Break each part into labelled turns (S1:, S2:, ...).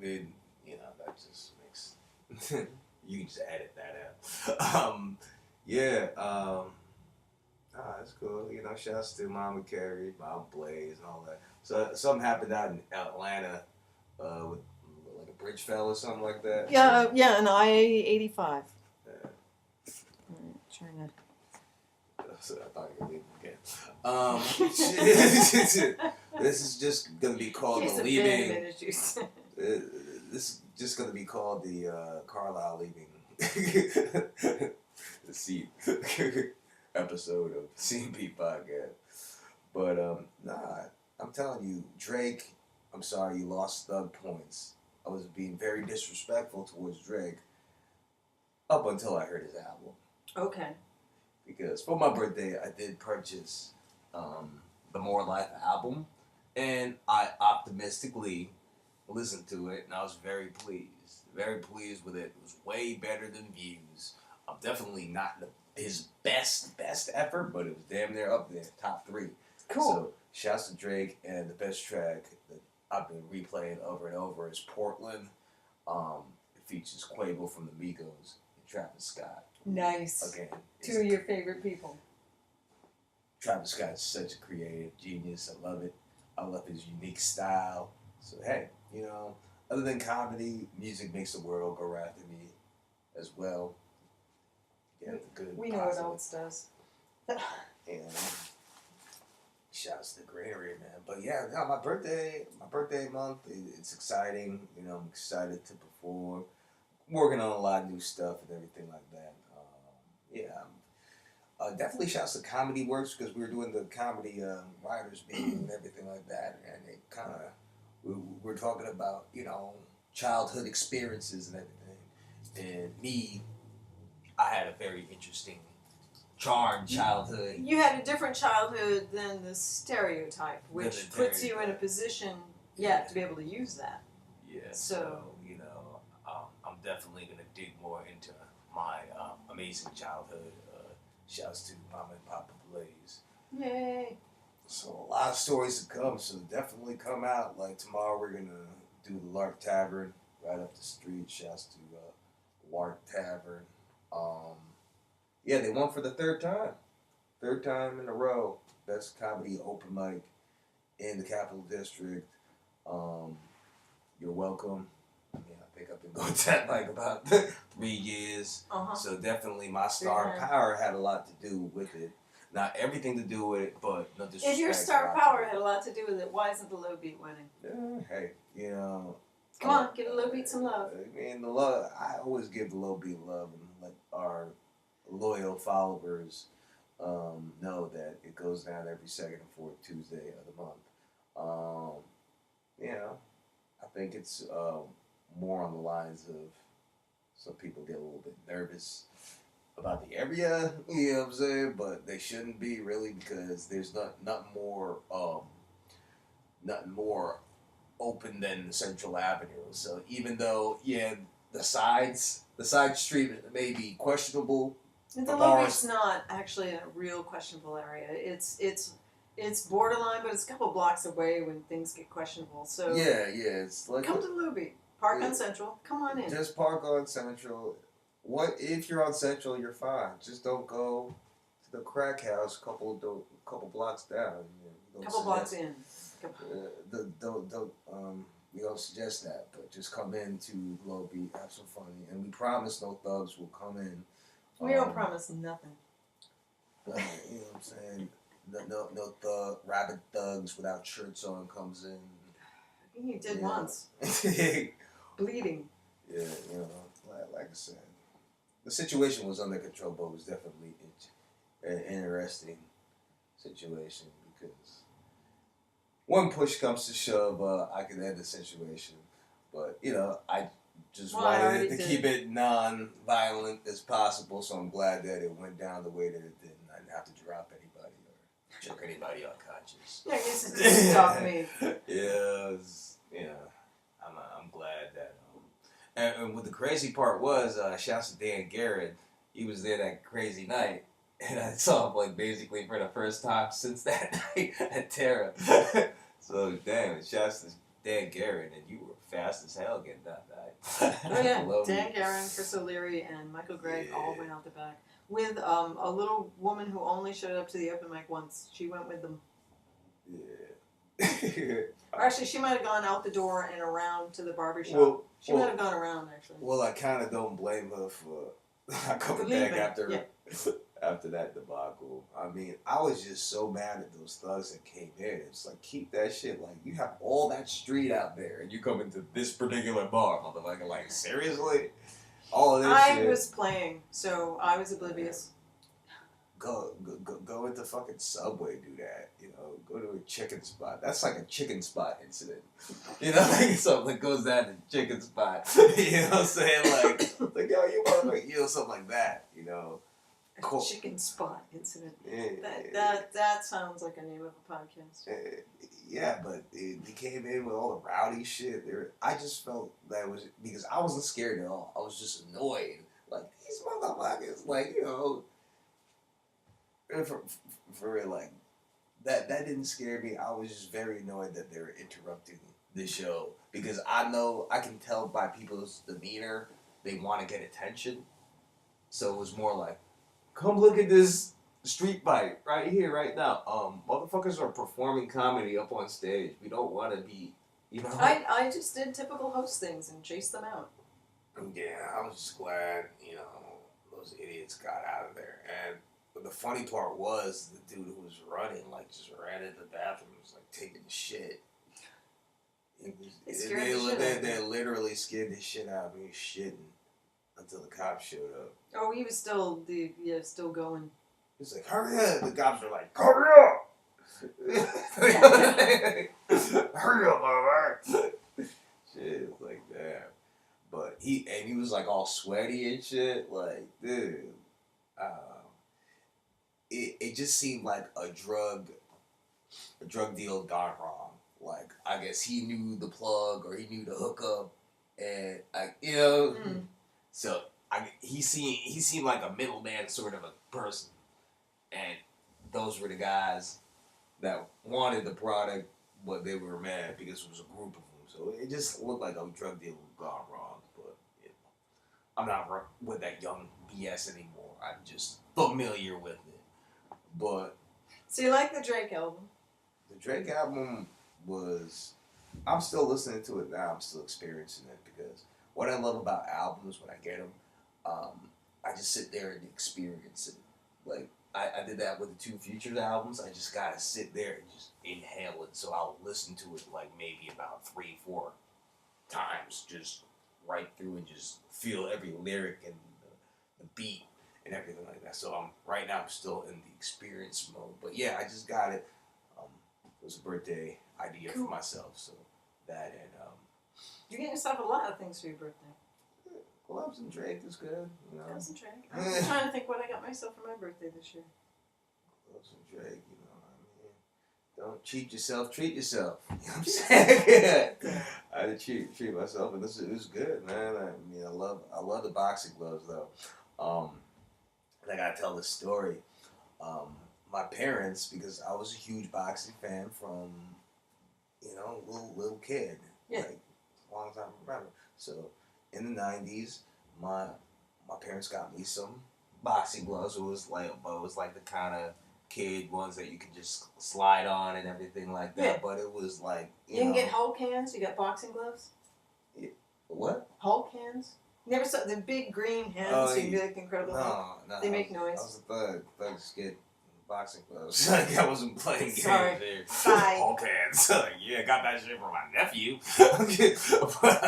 S1: mean, that just makes you can just edit that out. Yeah. That's cool. Shouts to Mama Carrie, Mom Blaze, and all that. So something happened out in Atlanta, with like a bridge fell or something like that.
S2: Yeah, an I-85.
S1: Yeah.
S2: Trying to.
S1: So I thought you were leaving again. This is just gonna be called the leaving. This is just gonna be called the Carlisle leaving the seat episode of CMP podcast. But I'm telling you, Drake. I'm sorry you lost thug points. I was being very disrespectful towards Drake up until I heard his album.
S2: Okay.
S1: Because for my birthday, I did purchase the More Life album, and I optimistically listened to it, and I was very pleased with it. It was way better than Views. I'm definitely not his best effort, but it was damn near up there, top 3.
S2: Cool.
S1: So, shouts to Drake, and the best track that I've been replaying over and over is Portland. It features Quavo from the Migos and Travis Scott.
S2: Nice.
S1: Again,
S2: 2 of your favorite people.
S1: Travis Scott's such a creative genius. I love it. I love his unique style. So hey, other than comedy, music makes the world go round to me as well. Yeah, the good.
S2: We know what else does.
S1: Shouts to the greenery, man. But yeah, my birthday month, it's exciting. I'm excited to perform. I'm working on a lot of new stuff and everything like that. Definitely shouts to Comedy Works, because we were doing the comedy writers meeting and everything like that, and it kind of we're talking about childhood experiences and everything. And me, I had a very interesting, charmed childhood.
S2: You had a different childhood than the stereotype, which puts you in a position, to be able to use that.
S1: Yeah. So I'm definitely gonna dig more into my amazing childhood. Shouts to Mama and Papa Blaze.
S2: Yay!
S1: So a lot of stories to come. So definitely come out. Like tomorrow, we're gonna do the Lark Tavern right up the street. Shouts to Lark Tavern. They won for the third time in a row. Best comedy open mic in the Capital District. You're welcome. I think I've been going to that like about 3 years. So definitely my star power had a lot to do with it. Not everything to do with it, but no disrespect.
S2: If your star power had a lot to do with it, why isn't the low beat winning?
S1: Hey,
S2: Come on, give the low beat some love.
S1: I mean, the love. I always give the low beat love, and let our loyal followers know that it goes down every second and fourth Tuesday of the month. I think it's more on the lines of some people get a little bit nervous about the area, you know what I'm saying? But they shouldn't be really, because there's nothing more open than Central Avenue. So even though the side street may be questionable,
S2: the low beat's not actually a real questionable area. It's borderline, but it's a couple blocks away when things get questionable. So
S1: it's like
S2: come to the low beat. Park on Central. Come on in.
S1: Just park on Central. What if you're on Central? You're fine. Just don't go to the crack house couple blocks down.
S2: Couple blocks in.
S1: We don't suggest that, but just come in to Low Beat, have some fun, and we promise no thugs will come in.
S2: We don't promise nothing.
S1: You know what I'm saying? No rabid thugs without shirts on comes in.
S2: You did once. Bleeding.
S1: Yeah, like I said, the situation was under control, but it was definitely an interesting situation, because when push comes to shove, I could end the situation, but I just wanted to keep it non-violent as possible, so I'm glad that it went down the way that it did, and I didn't have to drop anybody or choke anybody unconscious.
S2: Yeah, I guess it didn't stop me.
S1: I'm glad that. And what the crazy part was, shouts to Dan Garrett. He was there that crazy night, and I saw him for the first time since that night at Terra. So damn, shouts to
S3: Dan Garrett, and you were fast as hell getting that back.
S2: Oh yeah, Dan Garrett, Chris O'Leary, and Michael Gregg all went out the back with a little woman who only showed up to the open mic once. She went with them.
S1: Yeah.
S2: Or actually, she might have gone out the door and around to the barbershop. She might have gone around, actually.
S1: Well, I kind of don't blame her for coming back after that debacle. I mean, I was just so mad at those thugs that came in. It's like, keep that shit. Like, you have all that street out there, and you come into this particular bar, motherfucker. Like, seriously? All of this shit.
S2: I was playing, so I was oblivious.
S1: Go into fucking Subway, do that. You know, go to a chicken spot. That's like a chicken spot incident. You know, like something that goes down to chicken spot. You know what I'm saying? Like yo, you motherfucker, you know, something like that. You know,
S2: a chicken spot incident.
S1: Yeah,
S2: that sounds like a name of a podcast.
S1: Yeah, but he came in with all the rowdy shit. I just felt that was because I wasn't scared at all. I was just annoyed. Like these motherfuckers, like you know. For real, like that didn't scare me. I was just very annoyed that they were interrupting the show because I can tell by people's demeanor they want to get attention. So it was more like, come look at this street fight right here, right now. Motherfuckers are performing comedy up on stage. We don't want to be, you know.
S2: I just did typical host things and chased them out.
S1: Yeah, I was just glad, you know, those idiots got out of there. And the funny part was the dude who was running, like, just ran into the bathroom and was, like, taking shit. They literally scared the shit out of me shitting until the cops showed up.
S2: Oh, he was still going.
S1: He's like, hurry up. The cops were like, hurry up. Hurry up, alright. Shit like that. But he was, like, all sweaty and shit. Like, dude. It just seemed like a drug deal gone wrong. Like, I guess he knew the plug or he knew the hookup, and so he seemed like a middleman sort of a person, and those were the guys that wanted the product, but they were mad because it was a group of them. So it just looked like a drug deal gone wrong. But I'm not with that young BS anymore. I'm just familiar with it. But
S2: so you like the Drake album?
S1: The Drake album I'm still listening to it now. I'm still experiencing it because what I love about albums when I get them, I just sit there and experience it. Like I did that with the 2 Futures albums. I just gotta sit there and just inhale it. So I'll listen to it like maybe about 3-4 times, just right through and just feel every lyric and the beat. And everything like that. So right now I'm still in the experience mode. But yeah, I just got it. It was a birthday idea for myself. So that and
S2: you're getting yourself a lot of things for your birthday.
S1: Gloves and Drake is good. You know.
S2: Gloves and Drake. I'm trying to think what I got myself for my birthday this year.
S1: Gloves and Drake. You know what I mean. Don't cheat yourself. Treat yourself. You know what I'm saying? I had to treat myself, and it was good, man. I mean, I love the boxing gloves though. I gotta tell this story. My parents, because I was a huge boxing fan from, you know, little kid, like a long time I remember. So in the 90s, my parents got me some boxing gloves. It was like the kind of kid ones that you could just slide on and everything like that. Yeah. But it was like
S2: you can get Hulk hands. You got boxing gloves.
S1: Yeah. What?
S2: Hulk hands. Never saw the big green hands. So you be like incredible.
S1: No.
S2: They make noise.
S1: I was a thug. Thugs get boxing gloves. Like I wasn't playing games there.
S2: Bye.
S1: Hulk hands. Yeah, got that shit from my nephew. But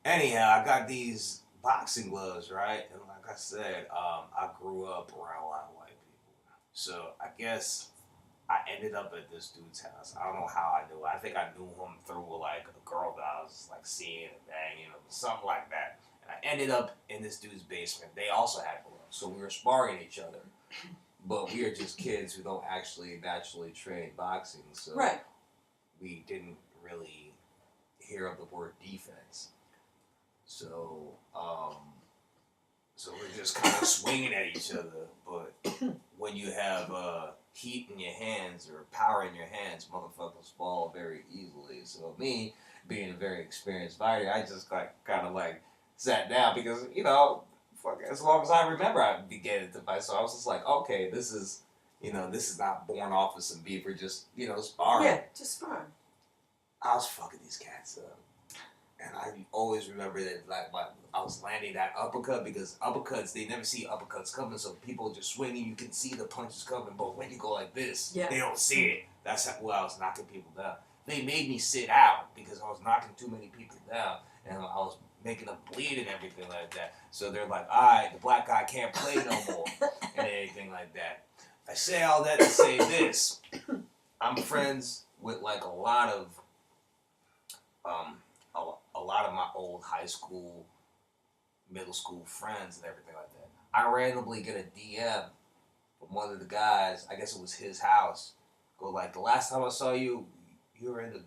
S1: anyhow, I got these boxing gloves, right? And like I said, I grew up around a lot of white people. So I guess I ended up at this dude's house. I don't know how I knew. I think I knew him through like a girl that I was like seeing and banging or something like that. And I ended up in this dude's basement. They also had gloves, so we were sparring each other. But we are just kids who don't actually naturally train boxing, so we didn't really hear of the word defense. So we're just kind of swinging at each other. But when you have
S3: heat in your hands or power in your hands, motherfuckers fall very easily. So me, being a very experienced fighter, I just kind of like sat down because, you know, fuck, as long as I remember, I began to fight. So I was just like, okay, this is not born off of some beef or just, you know, sparring.
S2: Yeah, just sparring.
S3: I was fucking these cats up. And I always remember that, like, I was landing that uppercut because uppercuts, they never see uppercuts coming, so people just swinging, you can see the punches coming, but when you go like this, they don't see it. That's how I was knocking people down. They made me sit out because I was knocking too many people down, and I was making them bleed and everything like that. So they're like, all right, the black guy can't play no more, and anything like that. I say all that to say this. I'm friends with, like, a lot of my old high school, middle school friends and everything like that. I randomly get a DM from one of the guys. I guess it was his house. Go like, the last time I saw you, you were in the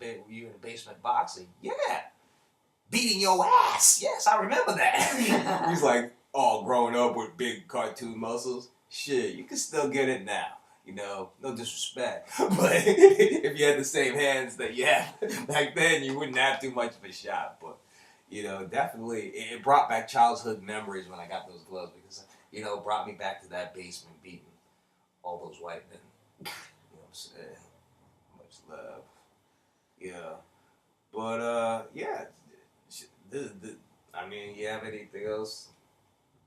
S3: basement boxing. Yeah, beating your ass. Yes, I remember that. He's like, all grown up with big cartoon muscles. Shit, you can still get it now. You know, no disrespect, but if you had the same hands that you had back then, you wouldn't have too much of a shot. But, you know, definitely, it brought back childhood memories when I got those gloves because, you know, it brought me back to that basement beating all those white men. You know what I'm saying? Much love. Yeah. But, yeah. I mean, you have anything else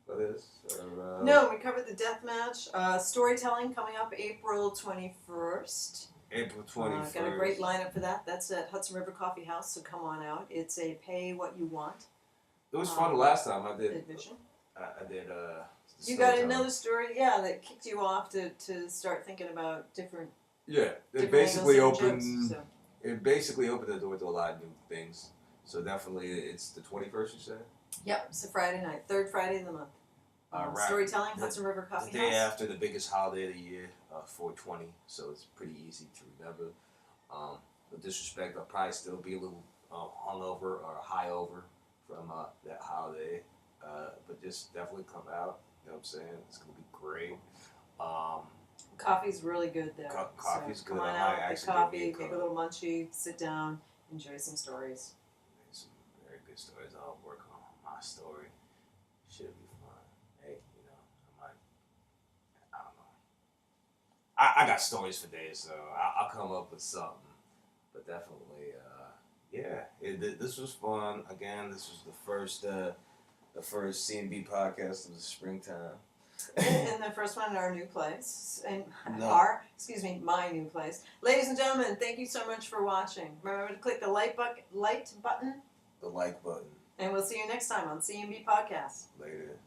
S3: for this? Or,
S2: No, we covered the death match. Storytelling coming up April 21st.
S3: April 21st.
S2: Got a great lineup for that. That's at Hudson River Coffee House, so come on out. It's a pay what you want.
S3: It was fun the last time I did.
S2: Admission.
S3: I did.
S2: You got another story, yeah, that kicked you off to start thinking about different.
S3: Yeah, it basically opened. It basically opened the door to a lot of new things. So definitely, it's the 21st. You said.
S2: Yep, it's a Friday night, third Friday of the month.
S3: Right.
S2: Storytelling, Hudson River Coffee House.
S3: The day after the biggest holiday of the year, 420. So it's pretty easy to remember. No disrespect, I'll probably still be a little hungover or high over from that holiday. But just definitely come out. You know what I'm saying? It's going to be great.
S2: Coffee's really good there.
S3: Coffee's good.
S2: Come on out, get coffee, make a little munchie, sit down, enjoy some stories.
S3: Some very good stories. I'll work on my story. Should be fun. Hey, you know, I don't know. I got stories for days, so I'll come up with something. But definitely, this was fun. Again, this was the first C&B podcast of the springtime.
S2: And the first one in our new place. And my new place. Ladies and gentlemen, thank you so much for watching. Remember to click the like button.
S3: The like button.
S2: And we'll see you next time on C&B Podcast.
S3: Later.